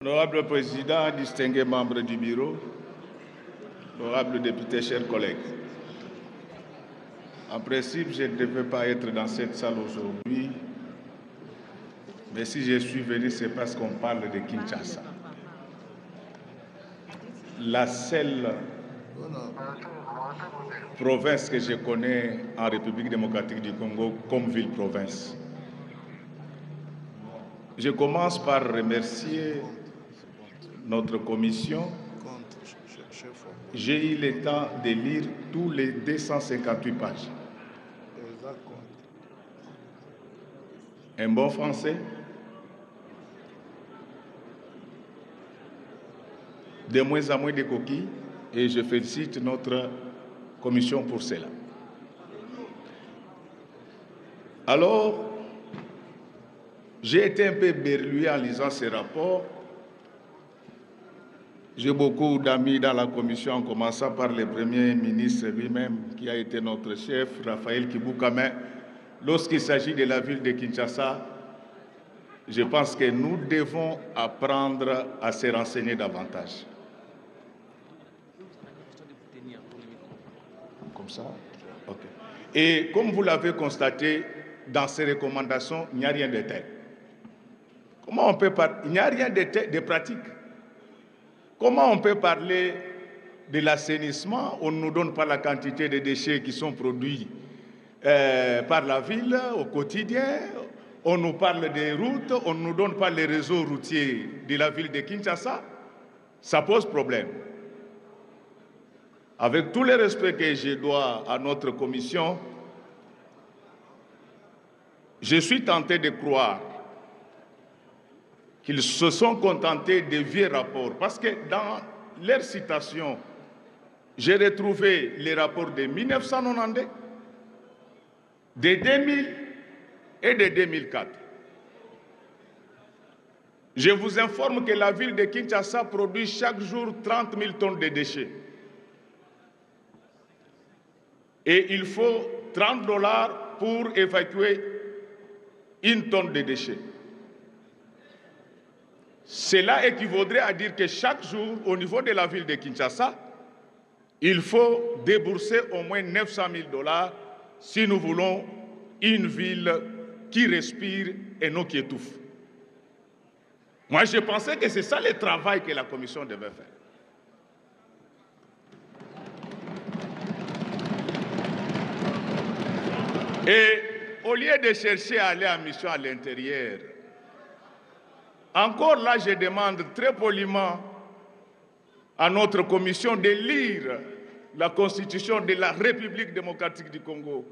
Honorable Président, distingués membres du Bureau, honorables députés, chers collègues, en principe, je ne devais pas être dans cette salle aujourd'hui, mais si je suis venu, c'est parce qu'on parle de Kinshasa. La seule province que je connais en République démocratique du Congo comme ville-province. Je commence par remercier notre commission. J'ai eu le temps de lire tous les 258 pages. Un bon français, de moins en moins de coquilles, et je félicite notre commission pour cela. Alors, j'ai été un peu berlué en lisant ces rapports. J'ai beaucoup d'amis dans la commission, en commençant par le Premier ministre lui-même, qui a été notre chef, Raphaël Kibouka. Mais lorsqu'il s'agit de la ville de Kinshasa, je pense que nous devons apprendre à se renseigner davantage. Comme ça? OK. Et comme vous l'avez constaté, dans ces recommandations, il n'y a rien de tel. Comment on peut parler? Il n'y a rien de pratique. Comment on peut parler de l'assainissement? On ne nous donne pas la quantité de déchets qui sont produits par la ville au quotidien. On nous parle des routes, on ne nous donne pas les réseaux routiers de la ville de Kinshasa. Ça pose problème. Avec tout le respect que je dois à notre commission, je suis tenté de croire qu'ils se sont contentés de vieux rapports. Parce que dans leur citation, j'ai retrouvé les rapports de 1992, de 2000 et de 2004. Je vous informe que la ville de Kinshasa produit chaque jour 30 000 tonnes de déchets. Et il faut 30 $ pour évacuer une tonne de déchets. Cela équivaudrait à dire que chaque jour, au niveau de la ville de Kinshasa, il faut débourser au moins 900 000 $ si nous voulons une ville qui respire et non qui étouffe. Moi, je pensais que c'est ça le travail que la commission devait faire. Et au lieu de chercher à aller en mission à l'intérieur, encore là, je demande très poliment à notre commission de lire la Constitution de la République démocratique du Congo.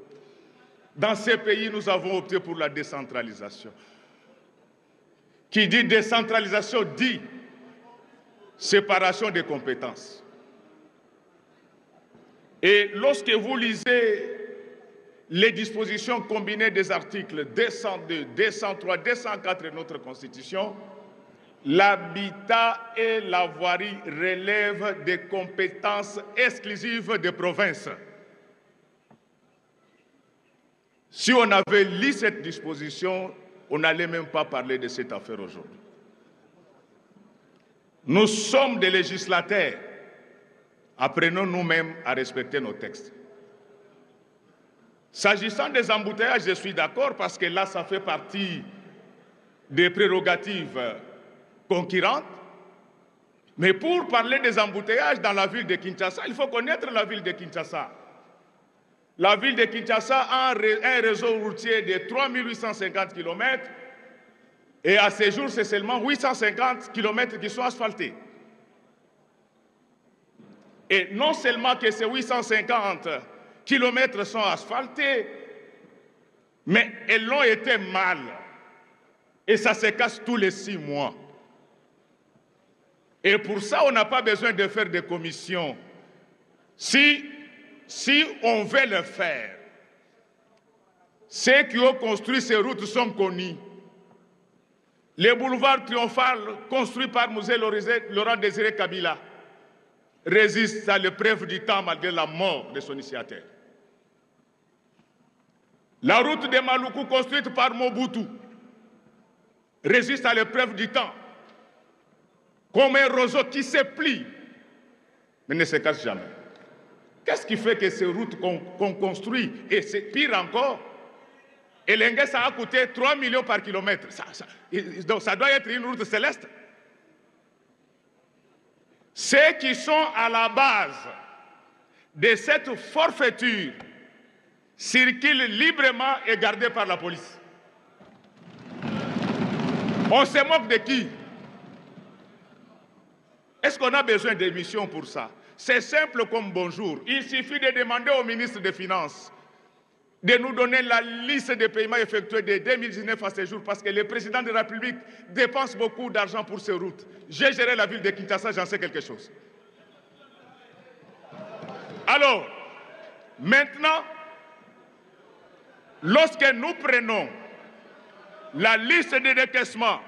Dans ces pays, nous avons opté pour la décentralisation. Qui dit décentralisation dit séparation des compétences. Et lorsque vous lisez les dispositions combinées des articles 202, 203, 204 de notre Constitution, l'habitat et la voirie relèvent des compétences exclusives des provinces. Si on avait lu cette disposition, on n'allait même pas parler de cette affaire aujourd'hui. Nous sommes des législateurs. Apprenons nous-mêmes à respecter nos textes. S'agissant des embouteillages, je suis d'accord parce que là, ça fait partie des prérogatives concurrentes. Mais pour parler des embouteillages dans la ville de Kinshasa, il faut connaître la ville de Kinshasa. La ville de Kinshasa a un réseau routier de 3850 km et à ce jour, c'est seulement 850 km qui sont asphaltés. Et non seulement que ces 850 kilomètres sont asphaltés, mais elles l'ont été mal. Et ça se casse tous les 6 mois. Et pour ça, on n'a pas besoin de faire des commissions. Si on veut le faire, ceux qui ont construit ces routes sont connus. Les boulevards triomphales construits par Mosée Laurent Désiré Kabila résistent à l'épreuve du temps malgré la mort de son initiateur. La route de Maluku construite par Mobutu résiste à l'épreuve du temps. comme un roseau qui se plie, mais ne se casse jamais. Qu'est-ce qui fait que ces routes qu'on construit, et c'est pire encore, et l'Engue, ça a coûté 3 millions par kilomètre. Donc ça doit être une route céleste. Ceux qui sont à la base de cette forfaiture circulent librement et gardés par la police. On se moque de qui? Est-ce qu'on a besoin d'émissions pour ça? C'est simple comme bonjour. Il suffit de demander au ministre des Finances de nous donner la liste des paiements effectués de 2019 à ce jour, parce que le président de la République dépense beaucoup d'argent pour ces routes. J'ai géré la ville de Kinshasa, j'en sais quelque chose. Alors, maintenant, lorsque nous prenons la liste des décaissements,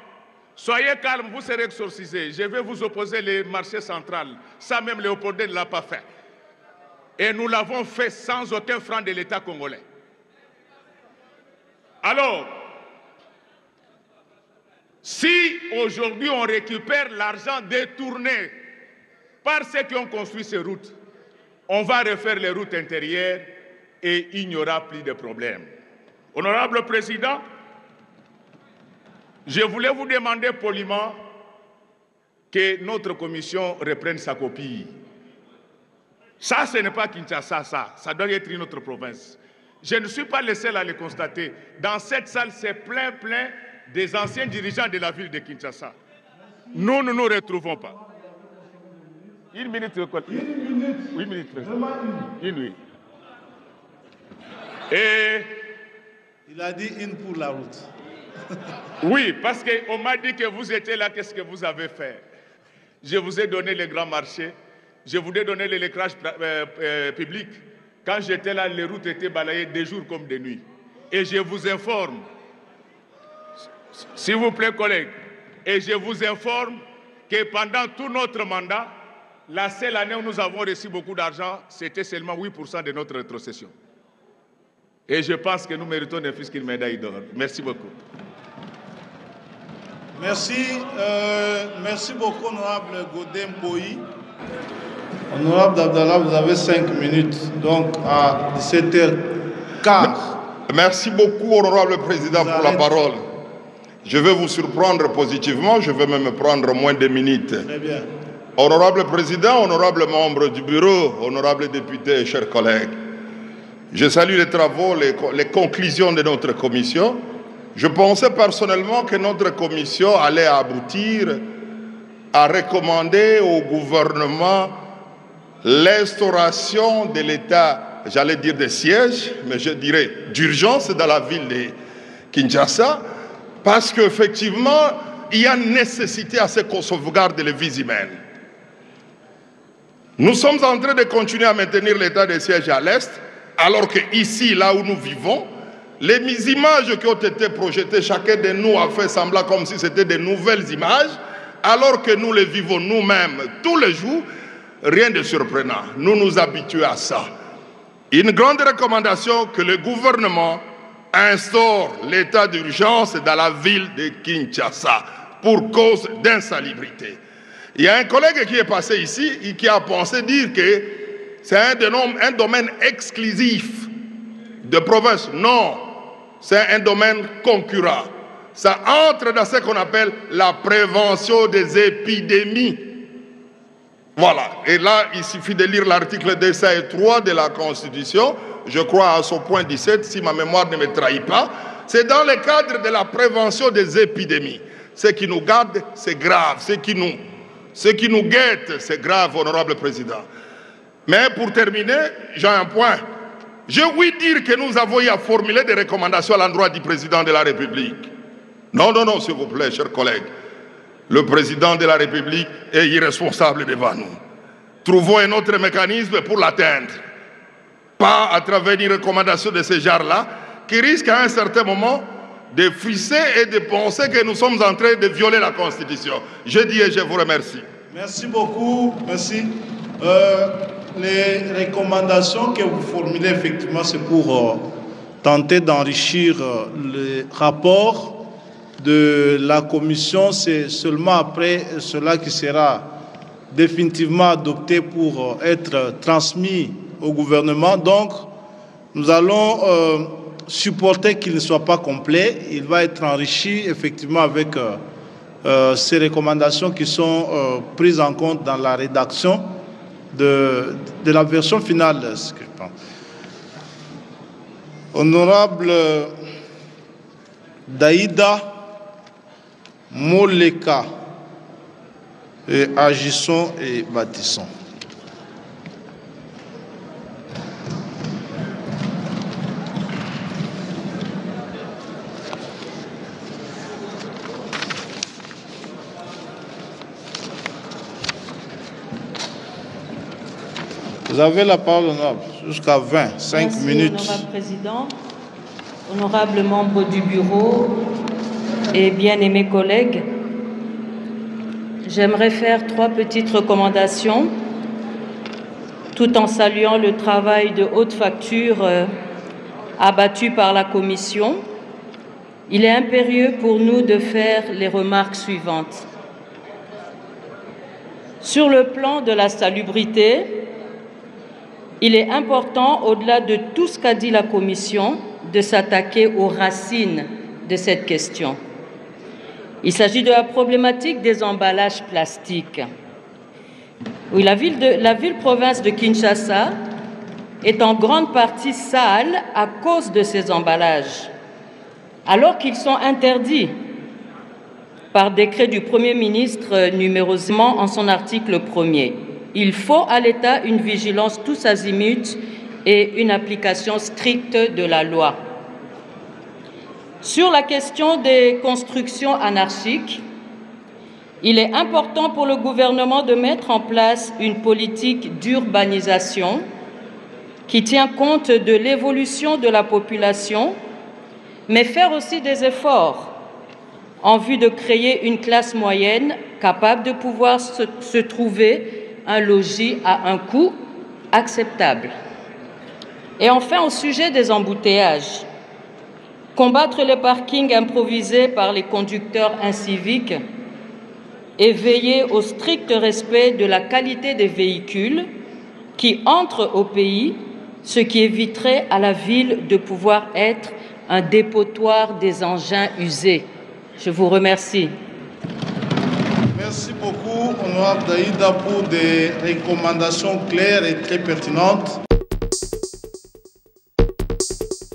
soyez calme, vous serez exorcisés. Je vais vous opposer les marchés centrales. Ça même Léopoldin ne l'a pas fait. Et nous l'avons fait sans aucun franc de l'État congolais. Alors, si aujourd'hui on récupère l'argent détourné par ceux qui ont construit ces routes, on va refaire les routes intérieures et il n'y aura plus de problème. Honorable Président, je voulais vous demander poliment que notre commission reprenne sa copie. Ça, ce n'est pas Kinshasa, ça doit être une autre province. Je ne suis pas le seul à le constater. Dans cette salle, c'est plein des anciens dirigeants de la ville de Kinshasa. Nous ne nous retrouvons pas. Une minute. Une minute. Une minute. Et il a dit une pour la route. Oui, parce qu'on m'a dit que vous étiez là, qu'est-ce que vous avez fait? Je vous ai donné les grands marchés, je vous ai donné l'éclairage public. Quand j'étais là, les routes étaient balayées de jour comme de nuit. Et je vous informe, s'il vous plaît collègues, et je vous informe que pendant tout notre mandat, la seule année où nous avons reçu beaucoup d'argent, c'était seulement 8% de notre rétrocession. Et je pense que nous méritons ne fût-ce qu'une médaille d'or. Merci beaucoup. Merci, merci beaucoup, honorable Godin Boyi. Honorable Abdallah, vous avez 5 minutes, donc à 17h15. Merci beaucoup, honorable président, pour la parole. Je vais vous surprendre positivement, je vais même prendre moins de minutes. Très bien. Honorable président, honorable membre du bureau, honorable député, chers collègues, je salue les travaux, les conclusions de notre commission. Je pensais personnellement que notre commission allait aboutir à recommander au gouvernement l'instauration de l'état, j'allais dire de siège, mais je dirais d'urgence dans la ville de Kinshasa, parce qu'effectivement, il y a nécessité à ce qu'on sauvegarde les vies humaines. Nous sommes en train de continuer à maintenir l'état de siège à l'Est, alors qu'ici, là où nous vivons, les images qui ont été projetées, chacun de nous a fait semblant comme si c'était de nouvelles images, alors que nous les vivons nous-mêmes tous les jours, rien de surprenant. Nous nous habituons à ça. Une grande recommandation que le gouvernement instaure l'état d'urgence dans la ville de Kinshasa pour cause d'insalubrité. Il y a un collègue qui est passé ici et qui a pensé dire que c'est un domaine exclusif de province. Non, c'est un domaine concurrent. Ça entre dans ce qu'on appelle la prévention des épidémies. Voilà. Et là, il suffit de lire l'article 203 de la Constitution, je crois à son point 17, si ma mémoire ne me trahit pas. C'est dans le cadre de la prévention des épidémies. Ce qui nous garde, c'est grave. Ce qui nous guette, c'est grave, honorable président. Mais pour terminer, j'ai un point. Je veux dire que nous avons eu à formuler des recommandations à l'endroit du président de la République. Non, non, non, s'il vous plaît, chers collègues. Le président de la République est irresponsable devant nous. Trouvons un autre mécanisme pour l'atteindre. Pas à travers une recommandation de ce genre-là, qui risque à un certain moment de frisser et de penser que nous sommes en train de violer la Constitution. Je dis et je vous remercie. Merci beaucoup. Merci. Les recommandations que vous formulez, effectivement, c'est pour tenter d'enrichir le rapport de la commission, c'est seulement après cela qui sera définitivement adopté pour être transmis au gouvernement. Donc, nous allons supporter qu'il ne soit pas complet. Il va être enrichi effectivement avec ces recommandations qui sont prises en compte dans la rédaction de la version finale. Honorable Daïda Moleka, et agissons et bâtissons. Vous avez la parole, honorable, jusqu'à 25 minutes. Merci, honorable président, honorables membres du bureau et bien-aimés collègues. J'aimerais faire 3 petites recommandations, tout en saluant le travail de haute facture abattu par la Commission. Il est impérieux pour nous de faire les remarques suivantes. Sur le plan de la salubrité, il est important, au-delà de tout ce qu'a dit la Commission, de s'attaquer aux racines de cette question. Il s'agit de la problématique des emballages plastiques. Oui, la ville-province de Kinshasa est en grande partie sale à cause de ces emballages, alors qu'ils sont interdits par décret du Premier ministre numéro 0 en son article 1er. Il faut à l'État une vigilance tous azimuts et une application stricte de la loi. Sur la question des constructions anarchiques, il est important pour le gouvernement de mettre en place une politique d'urbanisation qui tient compte de l'évolution de la population, mais faire aussi des efforts en vue de créer une classe moyenne capable de pouvoir se trouver un logis à un coût acceptable. Et enfin, au sujet des embouteillages, combattre les parkings improvisés par les conducteurs inciviques et veiller au strict respect de la qualité des véhicules qui entrent au pays, ce qui éviterait à la ville de pouvoir être un dépotoir des engins usés. Je vous remercie. Merci beaucoup, honorable Daïda, pour des recommandations claires et très pertinentes.